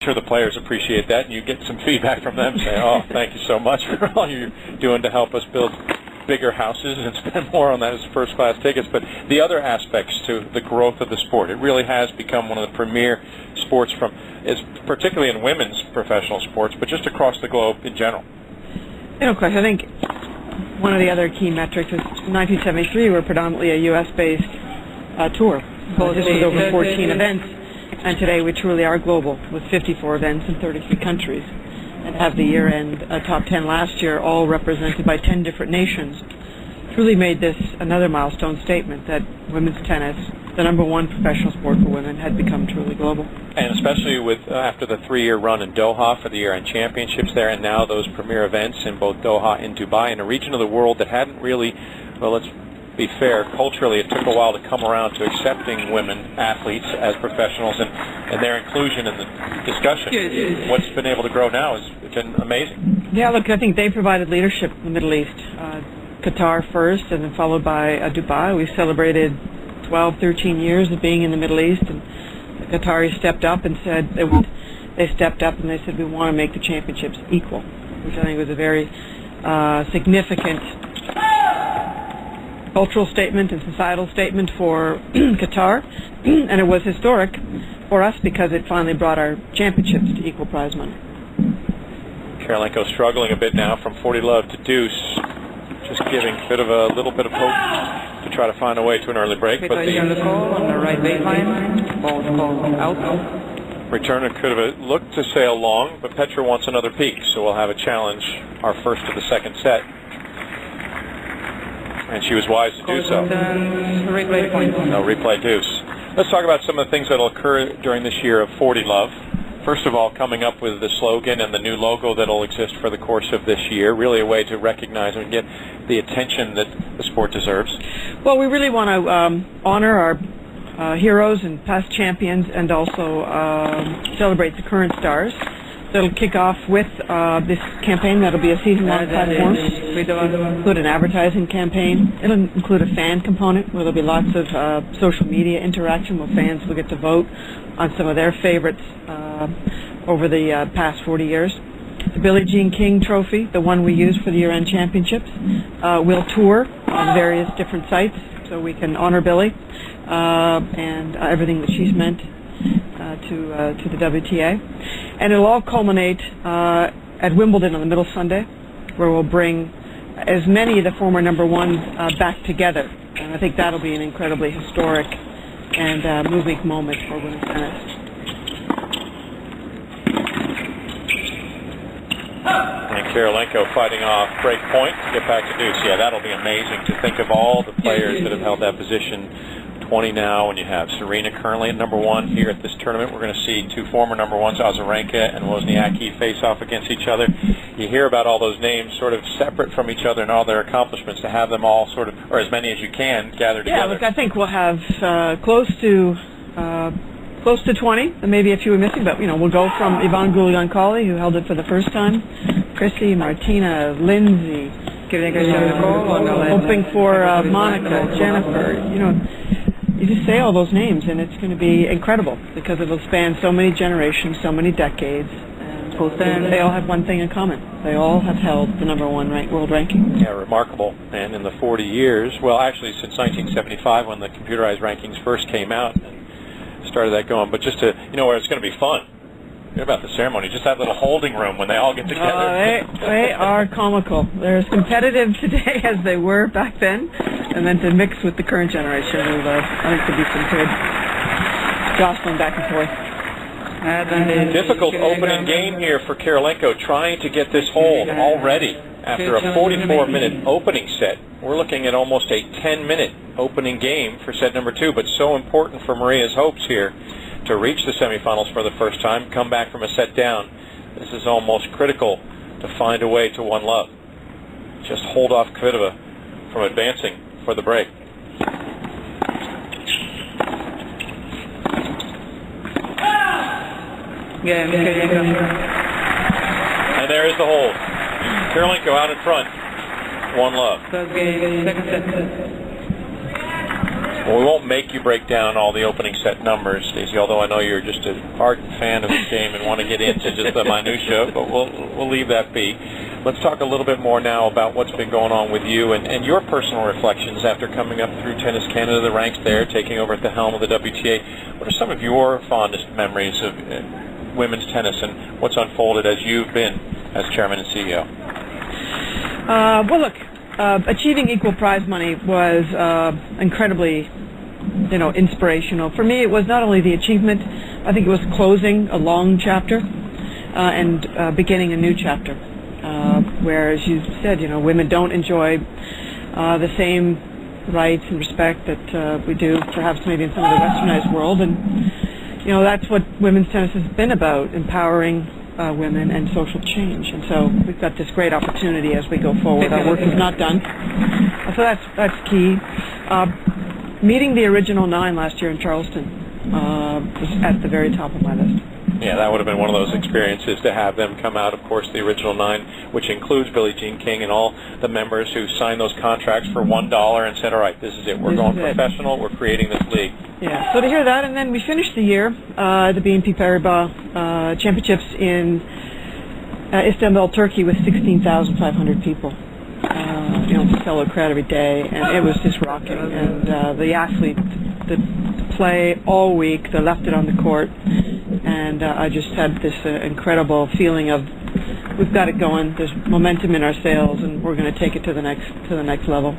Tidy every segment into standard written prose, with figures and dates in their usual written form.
sure the players appreciate that, and you get some feedback from them saying, oh, thank you so much for all you're doing to help us build bigger houses and spend more on that as first-class tickets. But the other aspects to the growth of the sport, it really has become one of the premier sports particularly in women's professional sports, but just across the globe in general. Of course, I think one of the other key metrics is 1973 were predominantly a U.S.-based tour. This was over 14 events, and today we truly are global with 54 events in 33 countries, and have the year-end top 10 last year, all represented by 10 different nations. Truly made this another milestone statement that women's tennis, the #1 professional sport for women, had become truly global. And especially with after the 3-year run in Doha for the year-end championships there, and now those premier events in both Doha and Dubai, in a region of the world that hadn't really, well, let's be fair, culturally it took a while to come around to accepting women athletes as professionals and their inclusion in the discussion. What's been able to grow now has been amazing. Yeah, look, I think they provided leadership in the Middle East. Qatar first, and then followed by Dubai. We celebrated 12, 13 years of being in the Middle East, and the Qataris stepped up and said they stepped up and they said we want to make the championships equal, which I think was a very significant cultural statement and societal statement for Qatar, and it was historic for us because it finally brought our championships to equal prize money. Kirilenko struggling a bit now from 40 love to deuce, just giving Kvitova a little bit of hope to try to find a way to an early break. But the call on the right baseline, ball called out. Returner Kvitova looked to sail long, but Petra wants another peak, so we'll have a challenge, our first of the second set. And she was wise to do so. Replay point. No replay deuce. Let's talk about some of the things that will occur during this year of 40 love. First of all, coming up with the slogan and the new logo that will exist for the course of this year, really a way to recognize and get the attention that the sport deserves. Well, we really want to honor our heroes and past champions, and also celebrate the current stars. That'll kick off with this campaign that'll be a season-long platform. It'll include an advertising campaign. It'll include a fan component where there'll be lots of social media interaction where fans will get to vote on some of their favorites over the past 40 years. The Billie Jean King Trophy, the one we use for the year-end championships, will tour on various different sites so we can honor Billie and everything that she's meant to the WTA. And it'll all culminate at Wimbledon on the middle Sunday, where we'll bring as many of the former #1 back together. And I think that'll be an incredibly historic and moving moment for women's tennis. And Kirilenko fighting off break point to get back to deuce. Yeah, that'll be amazing to think of all the players that have held that position. 20 now, and you have Serena currently at #1 here at this tournament. We're going to see two former #1s, Azarenka and Wozniacki, face off against each other. You hear about all those names sort of separate from each other and all their accomplishments, to have them all sort of, or as many as you can, gathered together. Yeah, look, I think we'll have close to 20, and maybe a few we're missing, but we'll go from Yvonne Gouliankali, who held it for the first time, Chrissy, Martina, Lindsay, hoping for Monica, Jennifer, you just say all those names, and it's going to be incredible because it'll span so many generations, so many decades, and they all have one thing in common. They all have held the #1 world ranking. Yeah, remarkable. And in the 40 years, well, actually since 1975 when the computerized rankings first came out and started that going, but just to, where it's going to be fun. Hear about the ceremony, just that little holding room when they all get together. They are comical. They're as competitive today as they were back then, and then to mix with the current generation, I think could be some good jostling back and forth. Difficult opening game here for Kirilenko, trying to get this hold already after a 44-minute opening set. We're looking at almost a 10-minute opening game for set #2, but so important for Maria's hopes here to reach the semifinals for the first time, come back from a set down. This is almost critical to find a way to 1 love. Just hold off Kvitova from advancing for the break. And there is the hold. Kirilenko out in front. 1 love. Well, we won't make you break down all the opening set numbers, Stacey, although I know you're just an ardent fan of the game and want to get into just the minutia, but we'll leave that be. Let's talk a little bit more now about what's been going on with you and your personal reflections after coming up through Tennis Canada, the ranks there, taking over at the helm of the WTA. What are some of your fondest memories of women's tennis and what's unfolded as you've been as chairman and CEO? Well, look, achieving equal prize money was incredibly, inspirational. For me, it was not only the achievement, I think it was closing a long chapter and beginning a new chapter. Where, as you said, women don't enjoy the same rights and respect that we do, perhaps maybe in some of the westernized world. And, that's what women's tennis has been about, empowering women and social change. And so we've got this great opportunity as we go forward. Our work is not done. So that's key. Meeting the original 9 last year in Charleston was at the very top of my list. Yeah, that would have been one of those experiences to have them come out, of course, the original 9, which includes Billie Jean King and all the members who signed those contracts for $1 and said, all right, this is it. We're going professional. We're creating this league. Yeah, so to hear that, and then we finished the year at the BNP Paribas Championships in Istanbul, Turkey, with 16,500 people. To sell a crowd every day, and it was just rocking. And the athletes that play all week, they left it on the court. And I just had this incredible feeling of we've got it going. There's momentum in our sails, and we're going to take it to the next level.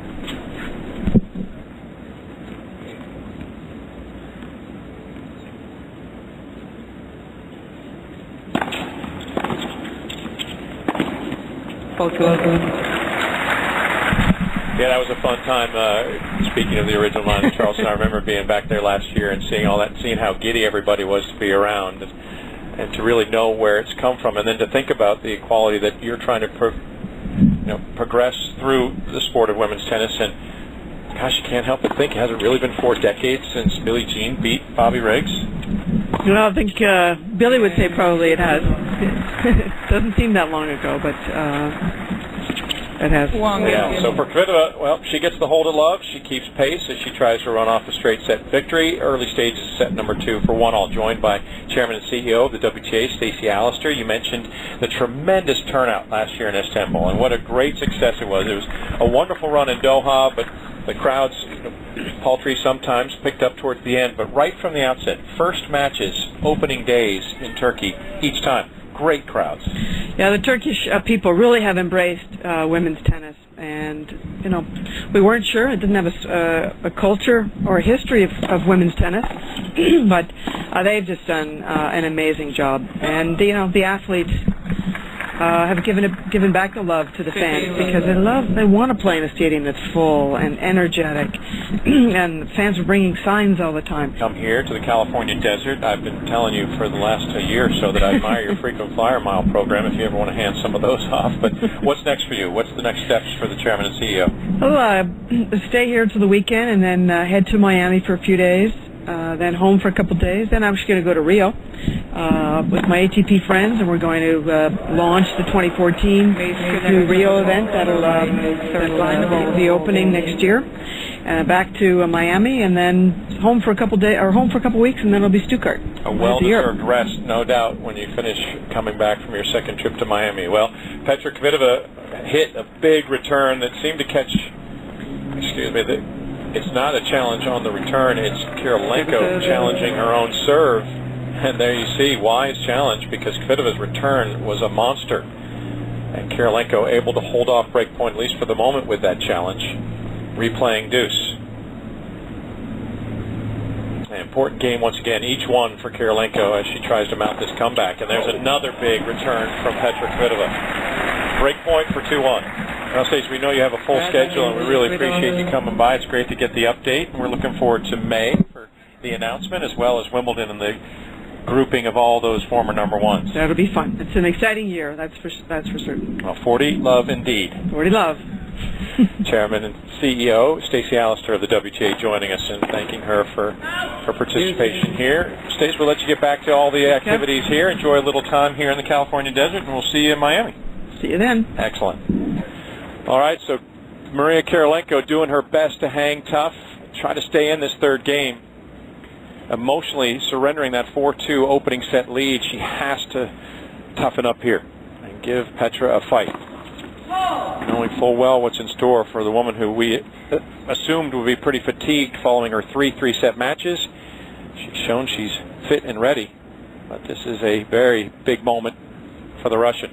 Yeah, that was a fun time. Speaking of the original 9 in Charleston, I remember being back there last year and seeing all that, and seeing how giddy everybody was to be around, and to really know where it's come from, and then to think about the equality that you're trying to progress through the sport of women's tennis. And gosh, you can't help but think, has it really been 4 decades since Billie Jean beat Bobby Riggs? I think Billy would say probably it has. It doesn't seem that long ago, but it has. Yeah, so for Kvitova, well, she gets the hold of love. She keeps pace as she tries to run off a straight set victory. Early stages of set number 2 for 1-all, joined by Chairman and CEO of the WTA, Stacey Alister. You mentioned the tremendous turnout last year in Istanbul, and what a great success it was. It was a wonderful run in Doha, but the crowds, paltry sometimes, picked up towards the end. But right from the outset, first matches, opening days in Turkey, each time, great crowds. Yeah, the Turkish people really have embraced women's tennis, and we weren't sure. It didn't have a culture or a history of women's tennis, but they've just done an amazing job. And the athletes have given back the love to the fans, because they want to play in a stadium that's full and energetic, and fans are bringing signs all the time. Come here to the California desert. I've been telling you for the last year or so that I admire your frequent flyer mile program, if you ever want to hand some of those off. But what's next for you? What's the next steps for the chairman and CEO? I'll stay here till the weekend and then head to Miami for a few days. Then home for a couple of days. Then I'm just going to go to Rio with my ATP friends, and we're going to launch the 2014 new Rio event that'll be opening next year. Back to Miami, and then home for a couple days, or home for a couple weeks, and then it'll be Stuttgart. A well-deserved rest, no doubt, when you finish coming back from your second trip to Miami. Well, Petra Kvitova hit a big return that seemed to catch. It's not a challenge on the return. It's Kirilenko challenging her own serve. And there you see wise challenge, because Kvitova's return was a monster. And Kirilenko able to hold off break point, at least for the moment, with that challenge. Replaying deuce. An important game once again, each one for Kirilenko as she tries to mount this comeback. And there's another big return from Petra Kvitova. Break point for 2-1. Well, Stacey, we know you have a full schedule, and we really appreciate you coming by. It's great to get the update, and we're looking forward to May for the announcement, as well as Wimbledon and the grouping of all those former number ones. That'll be fun. It's an exciting year, that's for certain. Well, 40 love indeed. 40 love. Chairman and CEO Stacey Alister of the WTA joining us, and thanking her for her participation here. Stacey, we'll let you get back to all the activities here. Enjoy a little time here in the California desert, and we'll see you in Miami. See you then. Excellent. All right, so Maria Kirilenko doing her best to hang tough, try to stay in this third game. Emotionally surrendering that 4-2 opening set lead, she has to toughen up here and give Petra a fight. Knowing full well what's in store for the woman who we assumed would be pretty fatigued following her 3 3-set matches. She's shown she's fit and ready, but this is a very big moment for the Russian.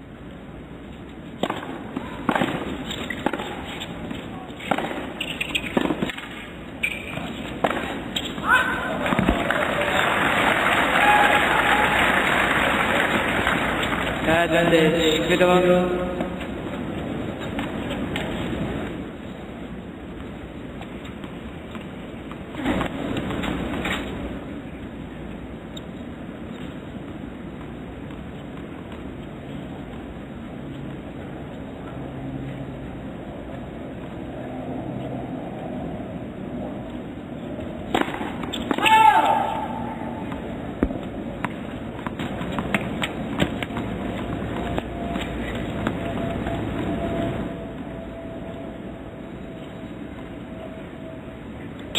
Kvitova.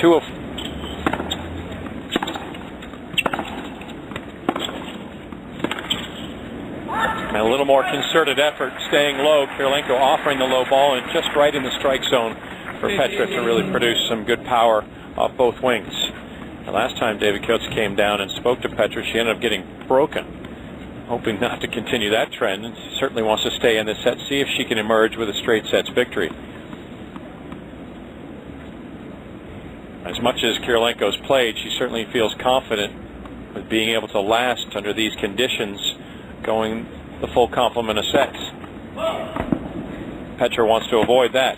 2 of and a little more concerted effort staying low. Kirilenko offering the low ball and just right in the strike zone for Petra to really produce some good power off both wings. The last time David Coates came down and spoke to Petra, she ended up getting broken. Hoping not to continue that trend, and certainly wants to stay in the set, see if she can emerge with a straight sets victory. As much as Kirilenko's played, she certainly feels confident with being able to last under these conditions, going the full complement of sets. Petra wants to avoid that.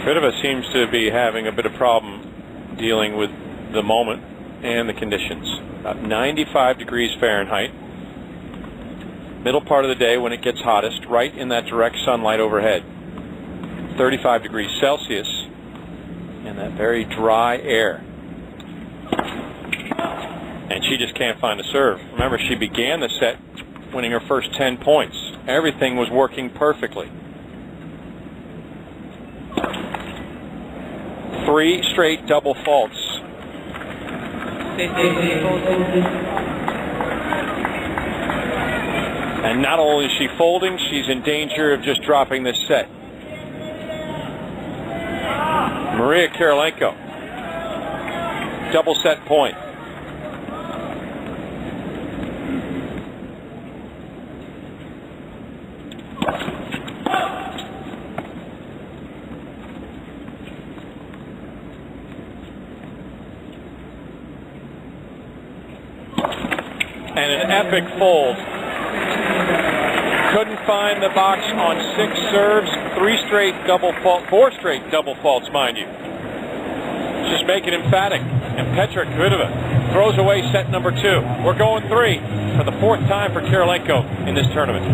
Kvitova seems to be having a bit of problem dealing with the moment and the conditions. About 95 degrees Fahrenheit. Middle part of the day when it gets hottest, right in that direct sunlight overhead. 35 degrees Celsius and that very dry air. And she just can't find a serve. Remember, she began the set winning her first 10 points. Everything was working perfectly. 3 straight double faults. And not only is she folding, she's in danger of just dropping this set. Maria Kirilenko. Double set point. And an epic fold. Couldn't find the box on 6 serves, 3 straight double fault, 4 straight double faults, mind you. Just make it emphatic. And Petra Kvitova throws away set number 2. We're going 3 for the 4th time for Kirilenko in this tournament.